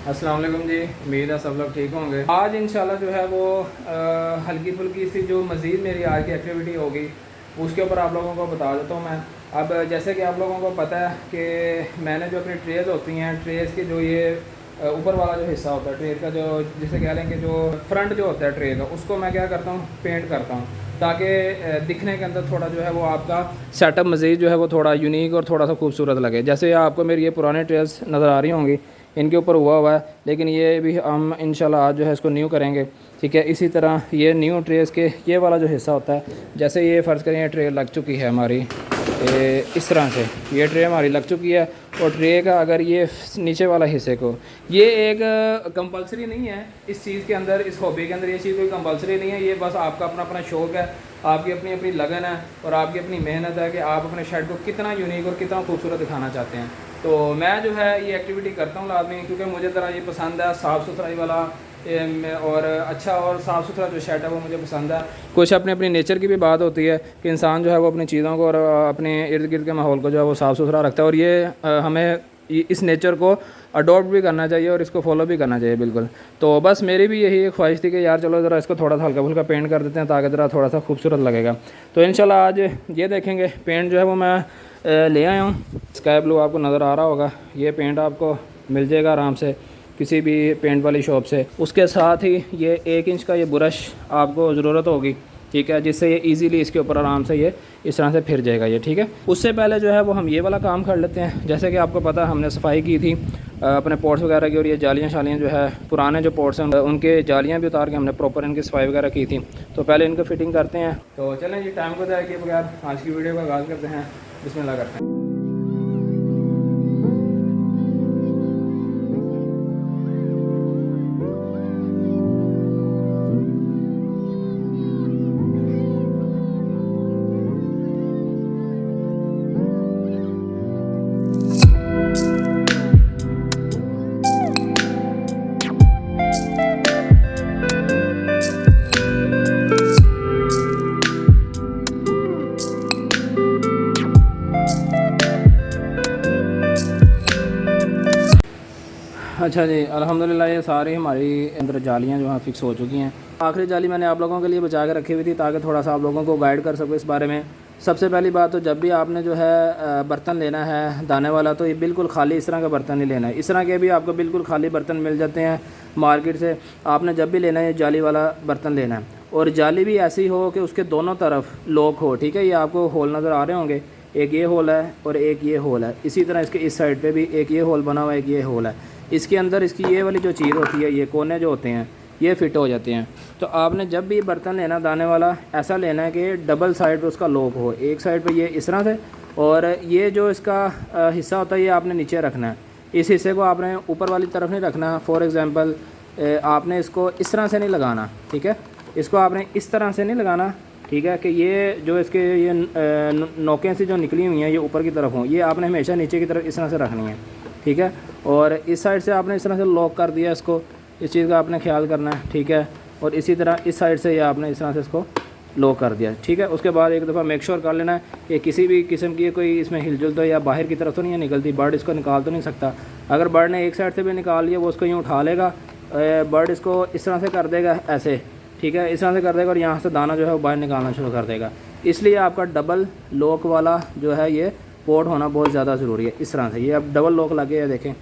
अस्सलाम वालेकुम जी। उम्मीद है सब लोग ठीक होंगे। आज इंशाल्लाह जो है वो हल्की फुल्की सी जो मज़ीद मेरी आज की एक्टिविटी होगी उसके ऊपर आप लोगों को बता देता हूँ मैं। अब जैसे कि आप लोगों को पता है कि मैंने जो अपनी ट्रेज़ होती हैं, ट्रेज़ की जो ये ऊपर वाला जो हिस्सा होता है ट्रेज़ का, जो जिसे कह लें कि जो फ्रंट जो होता है ट्रे का, उसको मैं क्या करता हूँ, पेंट करता हूँ ताकि दिखने के अंदर थोड़ा जो है वो आपका सेटअप मज़ीद जो है वो थोड़ा यूनिक और थोड़ा सा खूबसूरत लगे। जैसे आपको मेरी ये पुराने ट्रेस नज़र आ रही होंगी, इनके ऊपर हुआ है, लेकिन ये भी हम इंशाल्लाह आज जो है इसको न्यू करेंगे। ठीक है, इसी तरह ये न्यू ट्रेस के ये वाला जो हिस्सा होता है, जैसे ये फ़र्ज़ करें ये ट्रे लग चुकी है हमारी, इस तरह से ये ट्रे हमारी लग चुकी है। और ट्रे का अगर ये नीचे वाला हिस्से को, ये एक कंपलसरी नहीं है इस चीज़ के अंदर, इस हॉबी के अंदर ये चीज़ कोई कंपलसरी नहीं है। ये बस आपका अपना अपना शौक़ है, आपकी अपनी अपनी लगन है और आपकी अपनी मेहनत है कि आप अपने शेड को कितना यूनिक और कितना खूबसूरत दिखाना चाहते हैं। तो मैं जो है ये एक्टिविटी करता हूँ लाजमी, क्योंकि मुझे ज़रा ये पसंद है साफ़ सुथराई वाला और अच्छा और साफ़ सुथरा जो शेड है वो मुझे पसंद है। कुछ अपनी अपनी नेचर की भी बात होती है कि इंसान जो है वो अपनी चीज़ों को और अपने इर्द गिर्द के माहौल को जो है वो साफ़ सुथरा रखता है, और ये हमें इस नेचर को अडॉप्ट भी करना चाहिए और इसको फॉलो भी करना चाहिए बिल्कुल। तो बस मेरी भी यही एक ख्वाहिश थी कि यार चलो ज़रा इसको थोड़ा सा हल्का फुल्का पेंट कर देते हैं ताकि ज़रा थोड़ा सा खूबसूरत लगेगा। तो इंशाल्लाह आज ये देखेंगे पेंट जो है वो मैं ले आया हूँ। स्काई ब्लू आपको नज़र आ रहा होगा, ये पेंट आपको मिल जाएगा आराम से किसी भी पेंट वाली शॉप से। उसके साथ ही ये 1 इंच का ये ब्रश आपको ज़रूरत होगी, ठीक है, जिससे ये इजीली इसके ऊपर आराम से ये इस तरह से फिर जाएगा ये। ठीक है, उससे पहले जो है वो हम ये वाला काम कर लेते हैं। जैसे कि आपको पता हमने सफाई की थी अपने पॉट्स वगैरह की, और ये जालियाँ शालियाँ जो है पुराने जो पॉट्स हैं उनके जालियाँ भी उतार के हमने प्रॉपर इनकी सफाई वगैरह की थी। तो पहले इनको फिटिंग करते हैं। तो चलें जी, टाइम को ज़ाया किए बगैर आज की वीडियो का आगाज़ करते हैं। बिस्मिल्लाह करते हैं। अच्छा जी, अल्हम्दुलिल्लाह ये सारी हमारी अंदर जालियाँ जो हैं फ़िक्स हो चुकी हैं। आखिरी जाली मैंने आप लोगों के लिए बचा के रखी हुई थी ताकि थोड़ा सा आप लोगों को गाइड कर सकूँ इस बारे में। सबसे पहली बात तो जब भी आपने जो है बर्तन लेना है दाने वाला, तो ये बिल्कुल खाली इस तरह का बर्तन नहीं लेना है। इस तरह के भी आपको बिल्कुल खाली बर्तन मिल जाते हैं मार्केट से। आपने जब भी लेना है जाली वाला बर्तन लेना है, और जाली भी ऐसी हो कि उसके दोनों तरफ लॉक हो। ठीक है, ये आपको होल नज़र आ रहे होंगे, एक ये होल है और एक ये होल है। इसी तरह इसके इस साइड पे भी एक ये होल बना हुआ है, एक ये होल है। इसके अंदर इसकी ये वाली जो चीज़ होती है, ये कोने जो होते हैं ये फिट हो जाते हैं। तो आपने जब भी बर्तन लेना दाने वाला, ऐसा लेना है कि डबल साइड पे उसका लॉक हो। एक साइड पे ये इस तरह से, और ये जो इसका हिस्सा होता है ये आपने नीचे रखना है। इस हिस्से को आपने ऊपर वाली तरफ नहीं रखना। फॉर एग्ज़ाम्पल आपने इसको इस तरह से नहीं लगाना, ठीक है, इसको आपने इस तरह से नहीं लगाना, ठीक है, कि ये जो इसके ये नोकें से जो निकली हुई हैं ये ऊपर की तरफ हों, ये आपने हमेशा नीचे की तरफ इस तरह से रखनी है। ठीक है, और इस साइड से आपने इस तरह से लॉक कर दिया इसको, इस चीज़ का आपने ख्याल करना है। ठीक है, और इसी तरह इस साइड से ये आपने इस तरह से इसको लॉक कर दिया। ठीक है, उसके बाद एक दफ़ा मेक श्योर कर लेना है कि किसी भी किस्म की कोई इसमें हिलजुल तो या बाहर की तरफ तो नहीं निकलती। बर्ड इसको निकाल तो नहीं सकता। अगर बर्ड ने एक साइड से भी निकाल लिया वो उसको यूँ उठा लेगा, बर्ड इसको इस तरह से कर देगा ऐसे। ठीक है, इस तरह से कर देगा और यहाँ से दाना जो है वो बाहर निकालना शुरू कर देगा। इसलिए आपका डबल लॉक वाला जो है ये पोर्ट होना बहुत ज़्यादा ज़रूरी है। इस तरह से ये अब डबल लॉक लगे है, देखें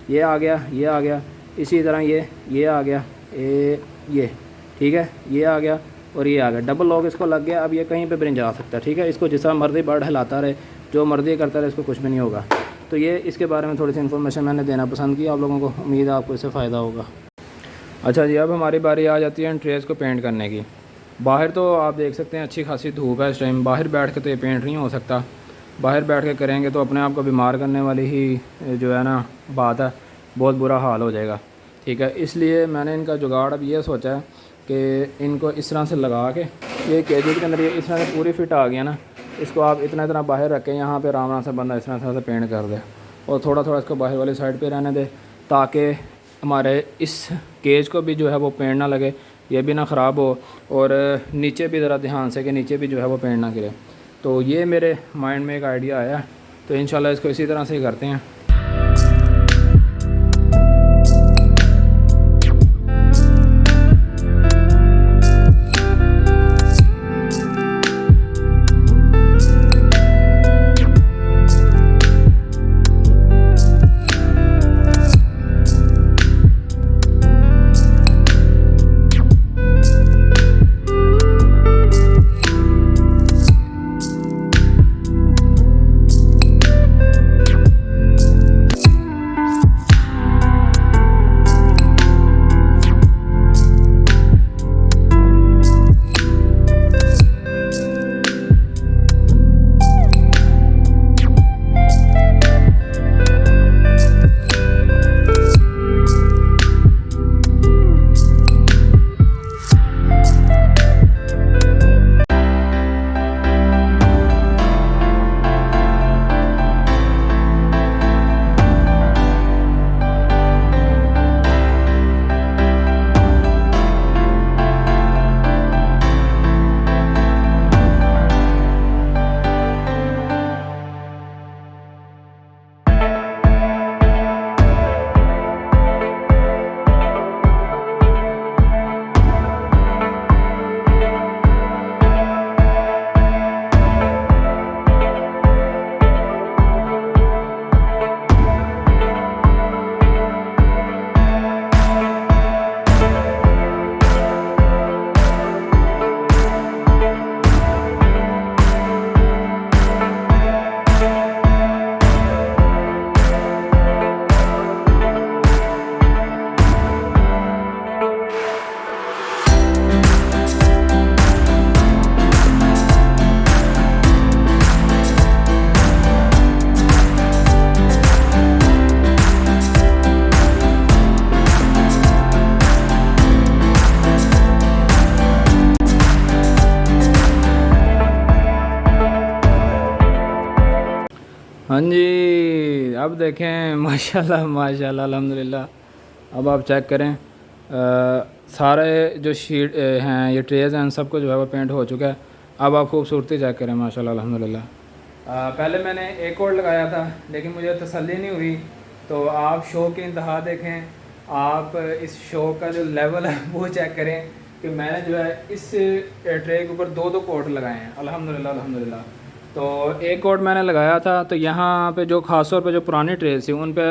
ये आ गया, ये आ गया, इसी तरह ये आ गया, ये ठीक है, ये आ गया और ये आ गया। डबल लॉक इसको लग गया। अब ये कहीं पे भी नहीं जा सकता। ठीक है, इसको जिस तरह मर्जी बर्ड हिलाता रहे, जो मर्जी करता रहे, इसको कुछ भी नहीं होगा। तो ये इसके बारे में थोड़ी सी इन्फॉर्मेशन मैंने देना पसंद की आप लोगों को। उम्मीद है आपको इससे फ़ायदा होगा। अच्छा जी, अब हमारी बारी आ जाती है इन ट्रेस को पेंट करने की। बाहर तो आप देख सकते हैं अच्छी खासी धूप है इस टाइम, बाहर बैठ के तो ये पेंट नहीं हो सकता। बाहर बैठ के करेंगे तो अपने आप को बीमार करने वाली ही जो है ना बात है, बहुत बुरा हाल हो जाएगा। ठीक है, इसलिए मैंने इनका जुगाड़ अब ये सोचा है कि इनको इस तरह से लगा के, ये केजेस के अंदर ये इस तरह से पूरी फिट आ गया ना, इसको आप इतना बाहर रखें, यहाँ पे आराम से बंदा इस तरह से पेंट कर दे और थोड़ा थोड़ा इसको बाहर वाली साइड पे रहने दे, ताकि हमारे इस केज को भी जो है वो पेंट ना लगे, ये भी ना ख़राब हो, और नीचे भी ज़रा ध्यान से कि नीचे भी जो है वो पेंट ना गिरे। तो ये मेरे माइंड में एक आइडिया आया, तो इंशाल्लाह इसको इसी तरह से ही करते हैं। हाँ जी, अब देखें माशाल्लाह माशाल्लाह अल्हम्दुलिल्लाह। अब आप चेक करें सारे जो शीट हैं, ये ट्रेज़ हैं, सबको जो है वो पेंट हो चुका है। अब आप खूबसूरती चेक करें माशाल्लाह अल्हम्दुलिल्लाह। पहले मैंने एक और लगाया था लेकिन मुझे तसल्ली नहीं हुई, तो आप शो की इंतहा देखें, आप इस शो का जो लेवल है वो चेक करें कि मैंने जो है इस ट्रे के ऊपर 2-2 कोट लगाए हैं अल्हम्दुलिल्लाह अल्हम्दुलिल्लाह। तो एक कोट मैंने लगाया था, तो यहाँ पे जो ख़ास तौर पे जो पुरानी ट्रेस थी उन पे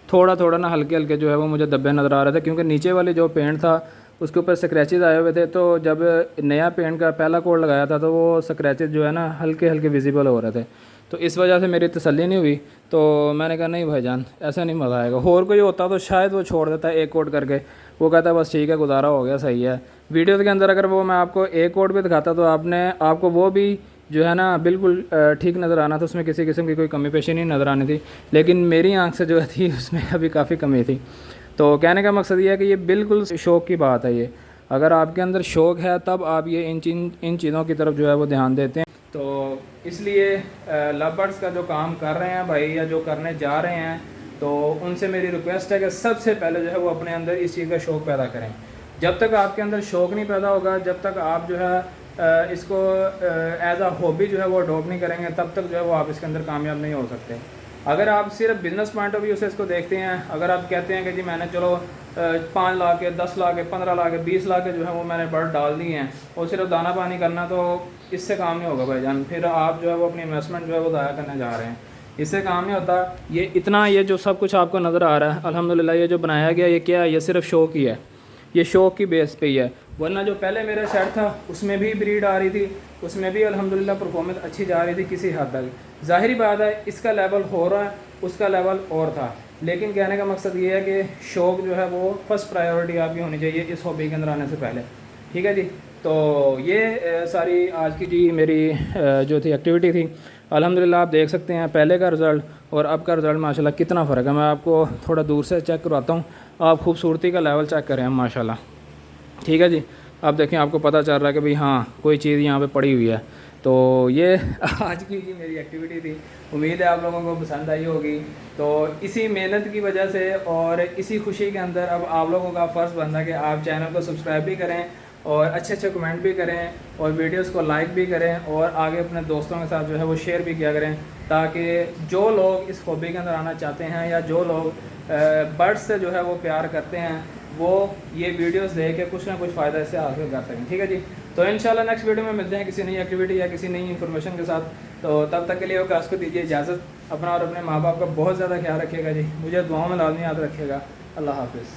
थोड़ा थोड़ा ना हल्के हल्के जो है वो मुझे धब्बे नज़र आ रहे थे, क्योंकि नीचे वाली जो पेंट था उसके ऊपर स्क्रैचेस आए हुए थे। तो जब नया पेंट का पहला कोट लगाया था तो वो स्क्रैचेस जो है ना हल्के हल्के विजिबल हो रहे थे, तो इस वजह से मेरी तसल्ली नहीं हुई। तो मैंने कहा नहीं भाईजान, ऐसा नहीं मज़ा आएगा। और कोई होता तो शायद वो छोड़ देता एक कोट करके, वो कहता बस ठीक है गुजारा हो गया सही है। वीडियो के अंदर अगर वो मैं आपको एक कोट भी दिखाता तो आपको वो भी जो है ना बिल्कुल ठीक नज़र आना था, उसमें किसी किस्म की कोई कमी पेशी नहीं नज़र आनी थी। लेकिन मेरी आंख से जो थी उसमें अभी काफ़ी कमी थी। तो कहने का मकसद ये है कि ये बिल्कुल शौक़ की बात है। ये अगर आपके अंदर शौक़ है तब आप ये इन चीज़ों की तरफ जो है वो ध्यान देते हैं। तो इसलिए लव बर्ड्स का जो काम कर रहे हैं भाई, या जो करने जा रहे हैं, तो उनसे मेरी रिक्वेस्ट है कि सबसे पहले जो है वो अपने अंदर इस चीज़ का शौक़ पैदा करें। जब तक आपके अंदर शौक़ नहीं पैदा होगा, जब तक आप जो है इसको एज अ हॉबी जो है वो अडॉप्ट नहीं करेंगे, तब तक जो है वो आप इसके अंदर कामयाब नहीं हो सकते। अगर आप सिर्फ बिज़नेस पॉइंट ऑफ व्यू से इसको देखते हैं, अगर आप कहते हैं कि जी मैंने चलो 5 लाख के 10 लाख के 15 लाख के 20 लाख के जो है वो मैंने बर्ड डाल दिए हैं और सिर्फ दाना पानी करना, तो इससे काम नहीं होगा भाईजान। फिर आप जो है वो अपनी इन्वेस्टमेंट जो है वो ज़ाया करने जा रहे हैं, इससे काम नहीं होता। ये जो सब कुछ आपको नज़र आ रहा है अल्हम्दुलिल्लाह, ये जो बनाया गया ये क्या है, ये सिर्फ शौक़ ही है, ये शौक़ की बेस पे ही है। वरना जो पहले मेरा सेट था उसमें भी ब्रीड आ रही थी, उसमें भी अल्हम्दुलिल्लाह परफॉर्मेंस अच्छी जा रही थी किसी हद तक। ज़ाहिरी बात है इसका लेवल हो रहा है, उसका लेवल और था। लेकिन कहने का मकसद ये है कि शौक़ जो है वो फर्स्ट प्रायोरिटी आपकी होनी चाहिए इस हॉबी के अंदर आने से पहले, ठीक है जी। तो ये सारी आज की जी मेरी जो थी एक्टिविटी थी। अल्हम्दुलिल्लाह आप देख सकते हैं पहले का रिज़ल्ट और अब का रिज़ल्ट माशाल्लाह कितना फ़र्क है। मैं आपको थोड़ा दूर से चेक करवाता हूँ, आप खूबसूरती का लेवल चेक करें माशाल्लाह, ठीक है जी। अब देखें आपको पता चल रहा है कि भाई हाँ कोई चीज़ यहाँ पे पड़ी हुई है। तो ये आज की जी मेरी एक्टिविटी थी, उम्मीद है आप लोगों को पसंद आई होगी। तो इसी मेहनत की वजह से और इसी खुशी के अंदर अब आप लोगों का फ़र्ज़ बनता है कि आप चैनल को सब्सक्राइब भी करें और अच्छे अच्छे कमेंट भी करें और वीडियोस को लाइक भी करें और आगे अपने दोस्तों के साथ जो है वो शेयर भी किया करें, ताकि जो लोग इस हॉबी के अंदर आना चाहते हैं या जो लोग बर्ड्स से जो है वो प्यार करते हैं, वो ये वीडियोस देख के कुछ ना कुछ फ़ायदा इससे हासिल कर सकें, ठीक है जी। तो इंशाल्लाह नेक्स्ट वीडियो में मिलते हैं किसी नई एक्टिविटी या किसी नई इन्फॉर्मेशन के साथ। तो तब तक के लिए काश को दीजिए इजाज़त। अपना और अपने माँ बाप का बहुत ज़्यादा ख्याल रखिएगा जी, मुझे दुआओं में लाजमी याद रखिएगा। अल्लाह हाफ़िज़।